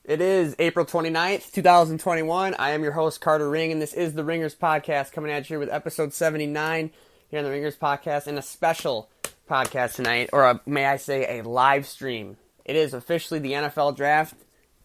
It is April 29th, 2021. I am your host, Carter Ring, and this is the Ringers Podcast, coming at you with episode 79 here on the Ringers Podcast, and a special podcast tonight, or may I say a live stream. It is officially the NFL Draft.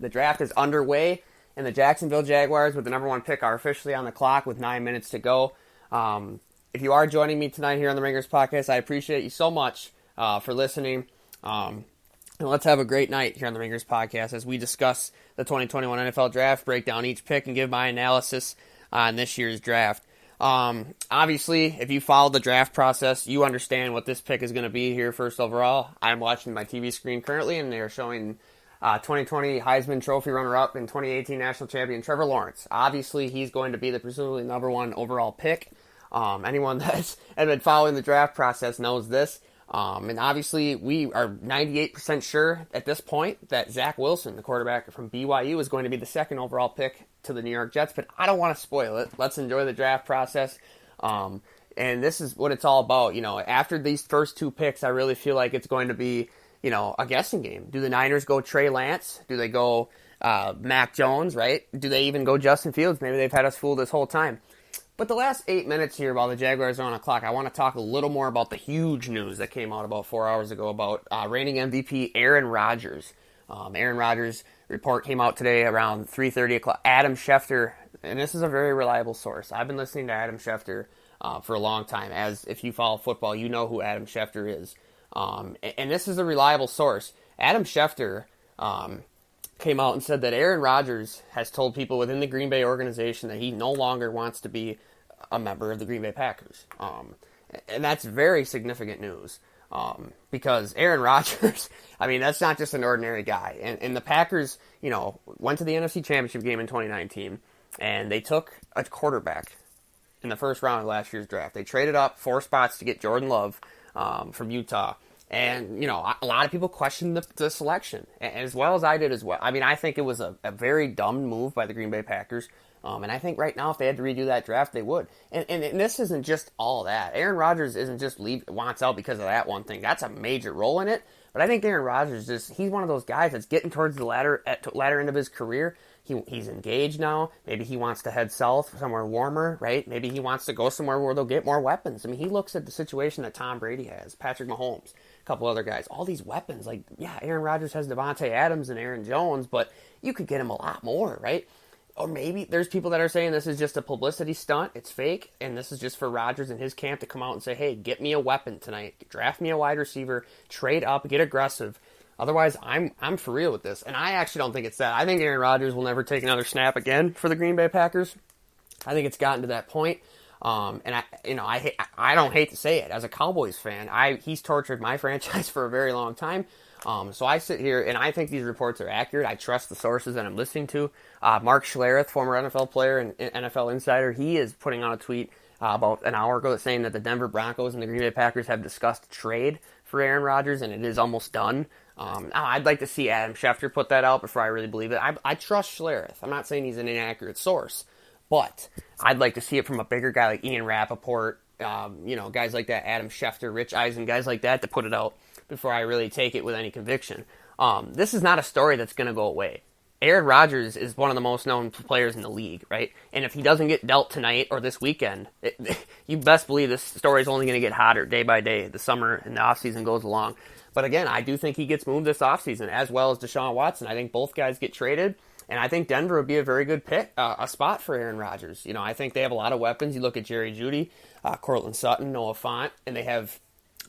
The draft is underway, and the Jacksonville Jaguars, with the number one pick, are officially on the clock with 9 minutes to go. If you are joining me tonight here on the Ringers Podcast, I appreciate you so much for listening. And let's have a great night here on the Ringers Podcast as we discuss the 2021 NFL Draft, break down each pick, and give my analysis on this year's draft. Obviously, if you follow the draft process, you understand what this pick is going to be here first overall. I'm watching my TV screen currently, and they are showing 2020 Heisman Trophy runner-up and 2018 National Champion Trevor Lawrence. Obviously, he's going to be the presumably number one overall pick. Anyone that's been following the draft process knows this. And obviously, we are 98% sure at this point that Zach Wilson, the quarterback from BYU, is going to be the second overall pick to the New York Jets. But I don't want to spoil it. Let's enjoy the draft process. And this is what it's all about. You know, after these first two picks, I really feel like it's going to be, you know, a guessing game. Do the Niners go Trey Lance? Do they go Mac Jones, right? Do they even go Justin Fields? Maybe they've had us fooled this whole time. But the last 8 minutes here while the Jaguars are on the clock, I want to talk a little more about the huge news that came out about 4 hours ago about reigning MVP Aaron Rodgers. Aaron Rodgers' report came out today around 3:30 o'clock. Adam Schefter, and this is a very reliable source. I've been listening to Adam Schefter for a long time. As if you follow football, you know who Adam Schefter is. And this is a reliable source. Adam Schefter came out and said that Aaron Rodgers has told people within the Green Bay organization that he no longer wants to be a member of the Green Bay Packers. And that's very significant news because Aaron Rodgers, I mean, that's not just an ordinary guy. And the Packers, you know, went to the NFC Championship game in 2019, and they took a quarterback in the first round of last year's draft. They traded up 4 spots to get Jordan Love from Utah. And, you know, a lot of people questioned the selection, as well as I did as well. I mean, I think it was a very dumb move by the Green Bay Packers. And I think right now, if they had to redo that draft, they would. And this isn't just all that. Aaron Rodgers isn't just wants out because of that one thing. That's a major role in it. But I think Aaron Rodgers he's one of those guys that's getting towards the latter end of his career. He's engaged now. Maybe he wants to head south, somewhere warmer, right? Maybe he wants to go somewhere where they'll get more weapons. I mean, he looks at the situation that Tom Brady has, Patrick Mahomes, a couple other guys, all these weapons. Like, yeah, Aaron Rodgers has Devontae Adams and Aaron Jones, but you could get him a lot more, right? Or maybe there's people that are saying this is just a publicity stunt, it's fake, and this is just for Rodgers and his camp to come out and say, hey, get me a weapon tonight, draft me a wide receiver, trade up, get aggressive. Otherwise, I'm for real with this. And I actually don't think it's that. I think Aaron Rodgers will never take another snap again for the Green Bay Packers. I think it's gotten to that point. And I don't hate to say it. As a Cowboys fan, he's tortured my franchise for a very long time. So I sit here and I think these reports are accurate. I trust the sources that I'm listening to. Mark Schlereth, former NFL player and NFL insider, he is putting on a tweet about an hour ago saying that the Denver Broncos and the Green Bay Packers have discussed a trade for Aaron Rodgers, and it is almost done. I'd like to see Adam Schefter put that out before I really believe it. I trust Schlereth. I'm not saying he's an inaccurate source, but I'd like to see it from a bigger guy like Ian Rappaport, guys like that, Adam Schefter, Rich Eisen, guys like that to put it out before I really take it with any conviction. This is not a story that's going to go away. Aaron Rodgers is one of the most known players in the league, right? And if he doesn't get dealt tonight or this weekend, you best believe this story is only going to get hotter day by day. The summer and the offseason goes along. But again, I do think he gets moved this offseason, as well as Deshaun Watson. I think both guys get traded, and I think Denver would be a very good pick, a spot for Aaron Rodgers. You know, I think they have a lot of weapons. You look at Jerry Jeudy, Cortland Sutton, Noah Fant, and they have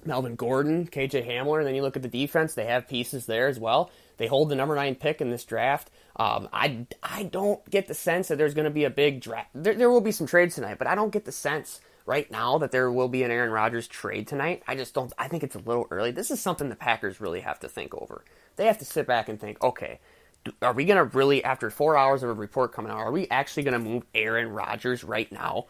Melvin Gordon, KJ Hamler, and then you look at the defense, they have pieces there as well. They hold the number 9 pick in this draft. I don't get the sense that there's going to be a big draft. There will be some trades tonight, but I don't get the sense right now that there will be an Aaron Rodgers trade tonight. I just don't. I think it's a little early. This is something the Packers really have to think over. They have to sit back and think, okay, are we going to really, after 4 hours of a report coming out, are we actually going to move Aaron Rodgers right now?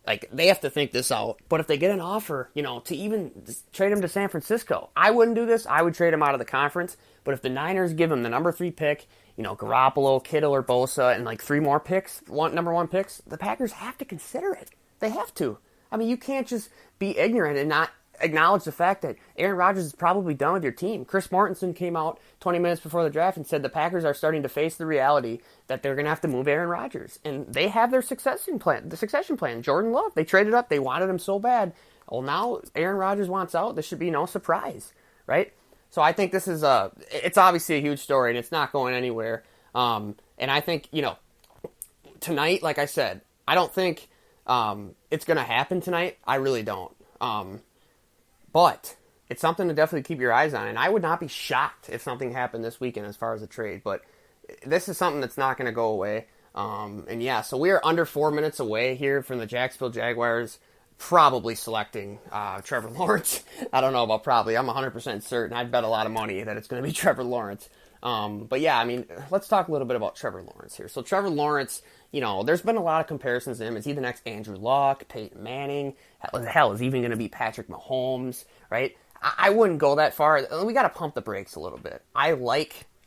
Like, they have to think this out. But if they get an offer, to even trade him to San Francisco, I wouldn't do this. I would trade him out of the conference. But if the Niners give him the number 3 pick, Garoppolo, Kittle, or Bosa, and like 3 more picks, number 1 picks, the Packers have to consider it. They have to. I mean, you can't just be ignorant and not acknowledge the fact that Aaron Rodgers is probably done with your team. Chris Mortensen came out 20 minutes before the draft and said the Packers are starting to face the reality that they're going to have to move Aaron Rodgers. And they have their succession plan. Jordan Love, they traded up. They wanted him so bad. Well, now Aaron Rodgers wants out. This should be no surprise, right? So I think this is it's obviously a huge story, and it's not going anywhere. And I think, tonight, like I said, I don't think it's going to happen tonight. I really don't. But it's something to definitely keep your eyes on. And I would not be shocked if something happened this weekend as far as a trade. But this is something that's not going to go away. So we are under 4 minutes away here from the Jacksonville Jaguars probably selecting Trevor Lawrence. I don't know about probably. I'm 100% certain. I'd bet a lot of money that it's going to be Trevor Lawrence. Let's talk a little bit about Trevor Lawrence here. So Trevor Lawrence, there's been a lot of comparisons to him. Is he the next Andrew Luck, Peyton Manning? Hell, is he even going to be Patrick Mahomes, right? I wouldn't go that far. We got to pump the brakes a little bit.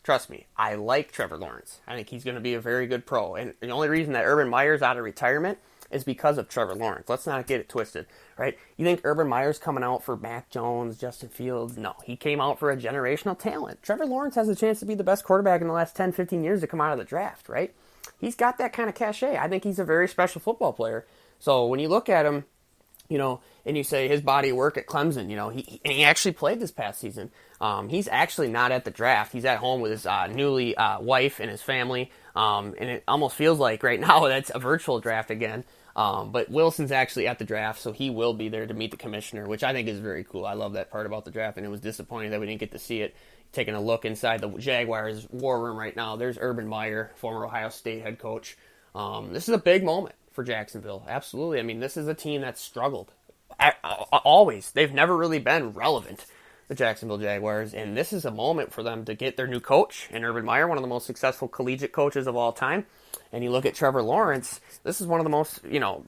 Trust me, I like Trevor Lawrence. I think he's going to be a very good pro. And the only reason that Urban Meyer's out of retirement is because of Trevor Lawrence. Let's not get it twisted, right? You think Urban Meyer's coming out for Mac Jones, Justin Fields? No, he came out for a generational talent. Trevor Lawrence has a chance to be the best quarterback in the last 10, 15 years to come out of the draft, right? He's got that kind of cachet. I think he's a very special football player. So when you look at him, and you say his body of work at Clemson, he actually played this past season. He's actually not at the draft. He's at home with his newly wife and his family. And it almost feels like right now that's a virtual draft again. But Wilson's actually at the draft, so he will be there to meet the commissioner, which I think is very cool. I love that part about the draft, and it was disappointing that we didn't get to see it. Taking a look inside the Jaguars' war room right now, there's Urban Meyer, former Ohio State head coach. This is a big moment for Jacksonville. Absolutely. I mean, this is a team that's struggled. Always. They've never really been relevant, the Jacksonville Jaguars, and this is a moment for them to get their new coach, and Urban Meyer, one of the most successful collegiate coaches of all time. And you look at Trevor Lawrence, this is one of the most,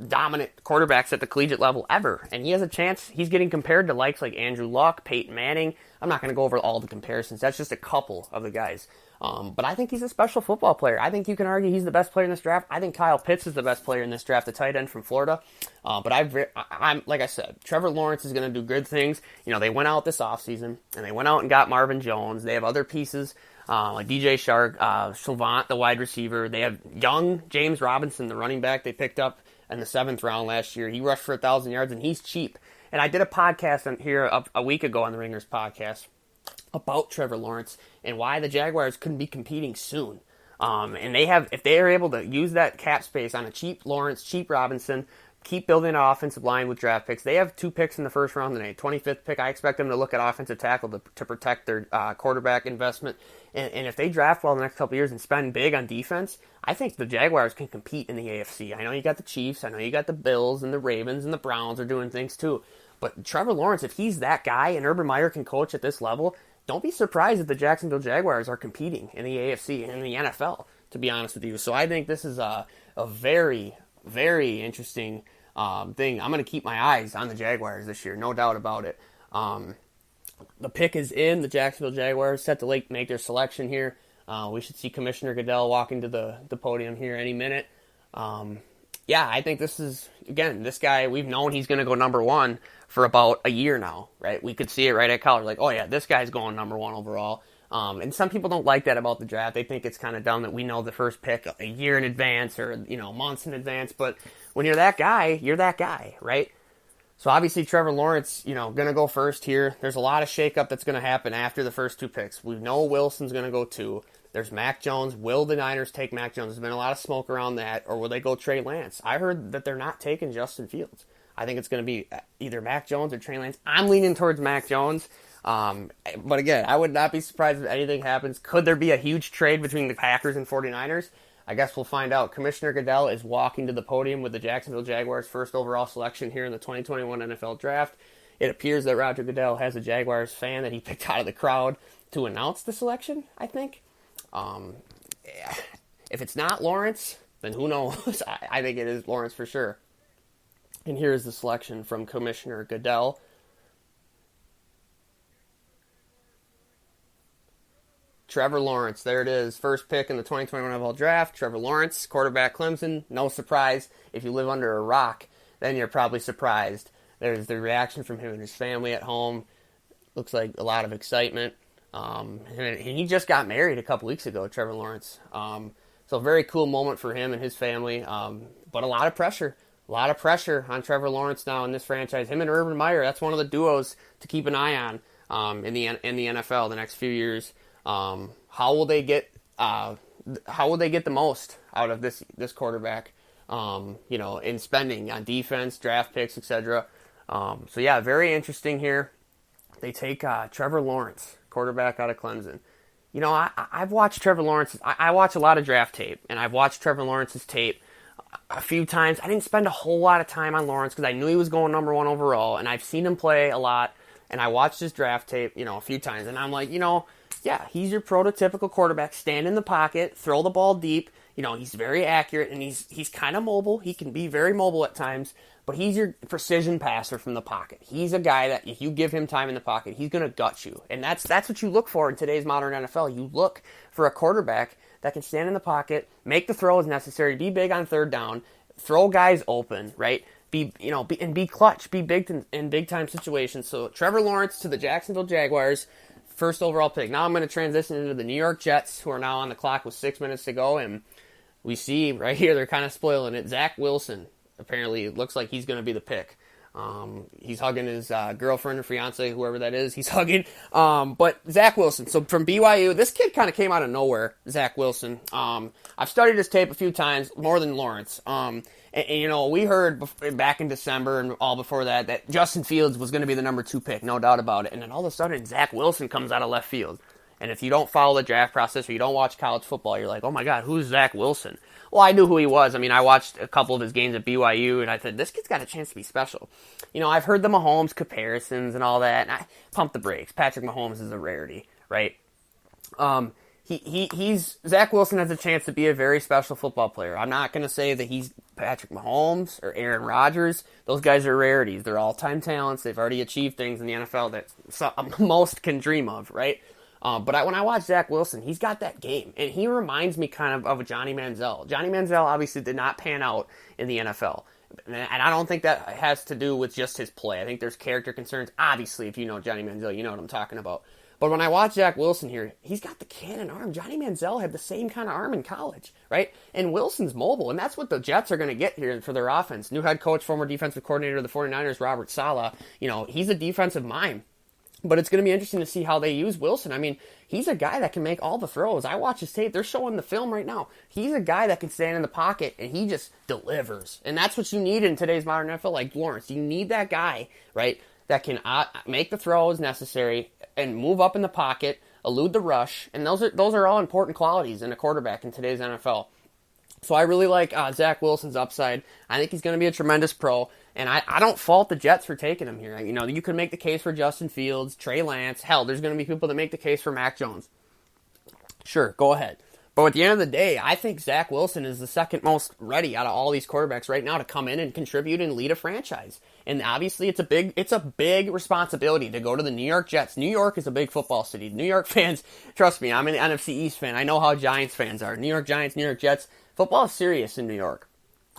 dominant quarterbacks at the collegiate level ever. And he has a chance. He's getting compared to likes like Andrew Luck, Peyton Manning. I'm not going to go over all the comparisons. That's just a couple of the guys. But I think he's a special football player. I think you can argue he's the best player in this draft. I think Kyle Pitts is the best player in this draft, the tight end from Florida. But I'm like I said, Trevor Lawrence is going to do good things. They went out this offseason, and they went out and got Marvin Jones. They have other pieces like DJ Shark, Sylvant, the wide receiver. They have young James Robinson, the running back they picked up in the 7th round last year. He rushed for 1,000 yards, and he's cheap. And I did a podcast here a week ago on the Ringers podcast about Trevor Lawrence and why the Jaguars couldn't be competing soon. And if they are able to use that cap space on a cheap Lawrence, cheap Robinson, keep building an offensive line with draft picks. They have 2 picks in the first round and a 25th pick. I expect them to look at offensive tackle to protect their quarterback investment. And if they draft well the next couple of years and spend big on defense, I think the Jaguars can compete in the AFC. I know you got the Chiefs. I know you got the Bills and the Ravens and the Browns are doing things too. But Trevor Lawrence, if he's that guy and Urban Meyer can coach at this level, don't be surprised if the Jacksonville Jaguars are competing in the AFC and in the NFL, to be honest with you. So I think this is a very, very interesting thing. I'm going to keep my eyes on the Jaguars this year, no doubt about it. The pick is in. The Jacksonville Jaguars set to make their selection here. We should see Commissioner Goodell walking to the podium here any minute. I think this is, again, this guy, we've known he's going to go number 1 for about a year now, right? We could see it right at college, like, oh yeah, this guy's going number 1 overall. And some people don't like that about the draft. They think it's kind of dumb that we know the first pick a year in advance or, months in advance. But when you're that guy, right? So obviously Trevor Lawrence, going to go first here. There's a lot of shakeup that's going to happen after the first 2 picks. We know Wilson's going to go 2. There's Mac Jones. Will the Niners take Mac Jones? There's been a lot of smoke around that. Or will they go Trey Lance? I heard that they're not taking Justin Fields. I think it's going to be either Mac Jones or Trey Lance. I'm leaning towards Mac Jones. But again, I would not be surprised if anything happens. Could there be a huge trade between the Packers and 49ers? I guess we'll find out. Commissioner Goodell is walking to the podium with the Jacksonville Jaguars' first overall selection here in the 2021 NFL Draft. It appears that Roger Goodell has a Jaguars fan that he picked out of the crowd to announce the selection, I think. If it's not Lawrence, then who knows? I think it is Lawrence for sure. And here is the selection from Commissioner Goodell. Trevor Lawrence, there it is. First pick in the 2021 NFL Draft. Trevor Lawrence, quarterback Clemson. No surprise. If you live under a rock, then you're probably surprised There's the reaction from him and his family at home. Looks like a lot of excitement. And he just got married a couple weeks ago, Trevor Lawrence. So a very cool moment for him and his family. But a lot of pressure. A lot of pressure on Trevor Lawrence now in this franchise. Him and Urban Meyer, that's one of the duos to keep an eye on in the NFL the next few years. How will they get the most out of this quarterback? In spending on defense, draft picks, etc. So yeah, very interesting here. They take Trevor Lawrence, quarterback out of Clemson. I've watched Trevor Lawrence. I watch a lot of draft tape, and I've watched Trevor Lawrence's tape a few times. I didn't spend a whole lot of time on Lawrence because I knew he was going number 1 overall, and I've seen him play a lot, and I watched his draft tape, a few times, and I'm like, yeah, he's your prototypical quarterback. Stand in the pocket, throw the ball deep. He's very accurate, and he's kind of mobile. He can be very mobile at times, but he's your precision passer from the pocket. He's a guy that if you give him time in the pocket, he's going to gut you. And that's what you look for in today's modern NFL. You look for a quarterback that can stand in the pocket, make the throw as necessary, be big on third down, throw guys open, right? Be clutch, be big in big time situations. So Trevor Lawrence to the Jacksonville Jaguars, first overall pick. Now I'm going to transition into the New York Jets, who are now on the clock with 6 minutes to go, and we see right here they're kind of spoiling it. Zach Wilson, apparently, it looks like he's going to be the pick. He's hugging his girlfriend or fiance, whoever that is. He's hugging. But Zach Wilson, so from BYU, this kid kind of came out of nowhere, Zach Wilson. I've studied his tape a few times, more than Lawrence. And we heard back in December and all before that Justin Fields was going to be the number 2 pick, no doubt about it. And then all of a sudden, Zach Wilson comes out of left field. And if you don't follow the draft process or you don't watch college football, you're like, oh my God, who's Zach Wilson? Well, I knew who he was. I mean, I watched a couple of his games at BYU, and I said, this kid's got a chance to be special. I've heard the Mahomes comparisons and all that, and I pump the brakes. Patrick Mahomes is a rarity, right? Zach Wilson has a chance to be a very special football player. I'm not going to say that he's Patrick Mahomes or Aaron Rodgers. Those guys are rarities. They're all-time talents. They've already achieved things in the NFL that most can dream of, right? But when I watch Zach Wilson, he's got that game. And he reminds me kind of Johnny Manziel. Johnny Manziel obviously did not pan out in the NFL. And I don't think that has to do with just his play. I think there's character concerns. Obviously, if you know Johnny Manziel, you know what I'm talking about. But when I watch Zach Wilson here, he's got the cannon arm. Johnny Manziel had the same kind of arm in college, right? And Wilson's mobile, and that's what the Jets are going to get here for their offense. New head coach, former defensive coordinator of the 49ers, Robert Saleh. He's a defensive mime. But it's going to be interesting to see how they use Wilson. I mean, he's a guy that can make all the throws. I watch his tape. They're showing the film right now. He's a guy that can stand in the pocket, and he just delivers. And that's what you need in today's modern NFL, like Lawrence. You need that guy, right, that can make the throws necessary and move up in the pocket, elude the rush. And those are all important qualities in a quarterback in today's NFL. So I really like Zach Wilson's upside. I think he's going to be a tremendous pro. And I don't fault the Jets for taking him here. You can make the case for Justin Fields, Trey Lance. Hell, there's going to be people that make the case for Mac Jones. Sure, go ahead. But at the end of the day, I think Zach Wilson is the second most ready out of all these quarterbacks right now to come in and contribute and lead a franchise. And obviously, it's a big responsibility to go to the New York Jets. New York is a big football city. New York fans, trust me, I'm an NFC East fan. I know how Giants fans are. New York Giants, New York Jets. Football is serious in New York.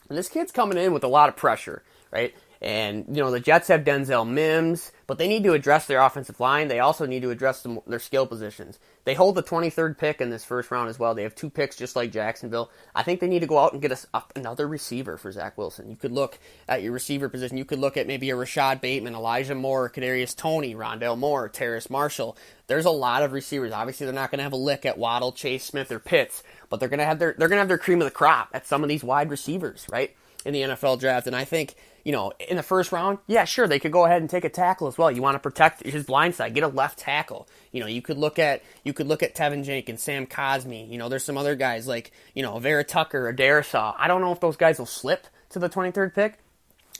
And this kid's coming in with a lot of pressure. Right? And, the Jets have Denzel Mims, but they need to address their offensive line. They also need to address their skill positions. They hold the 23rd pick in this first round as well. They have 2 picks just like Jacksonville. I think they need to go out and get another receiver for Zach Wilson. You could look at your receiver position. You could look at maybe a Rashad Bateman, Elijah Moore, Kadarius Toney, Rondale Moore, Terrace Marshall. There's a lot of receivers. Obviously, they're not going to have a lick at Waddle, Chase Smith, or Pitts, but they're going to have their cream of the crop at some of these wide receivers, right, in the NFL draft. And I think, in the first round, yeah, sure, they could go ahead and take a tackle as well. You want to protect his blind side, get a left tackle. You could look at Tevin Jenkins, Sam Cosmi. There's some other guys like, Vera Tucker or Darisaw. I don't know if those guys will slip to the 23rd pick,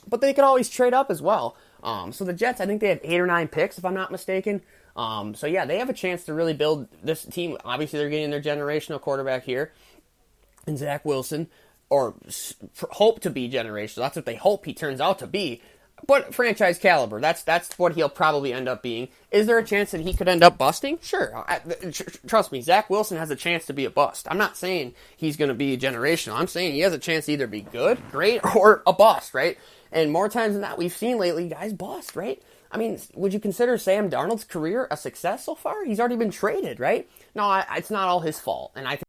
but they could always trade up as well. So the Jets, I think they have 8 or 9 picks, if I'm not mistaken. So yeah, they have a chance to really build this team. Obviously, they're getting their generational quarterback here in Zach Wilson. Or hope to be generational. That's what they hope he turns out to be. But franchise caliber, that's what he'll probably end up being. Is there a chance that he could end up busting? Sure. Trust me, Zach Wilson has a chance to be a bust. I'm not saying he's going to be generational. I'm saying he has a chance to either be good, great, or a bust, right? And more times than not, we've seen lately guys bust, right? I mean, would you consider Sam Darnold's career a success so far? He's already been traded, right? No, it's not all his fault. And I think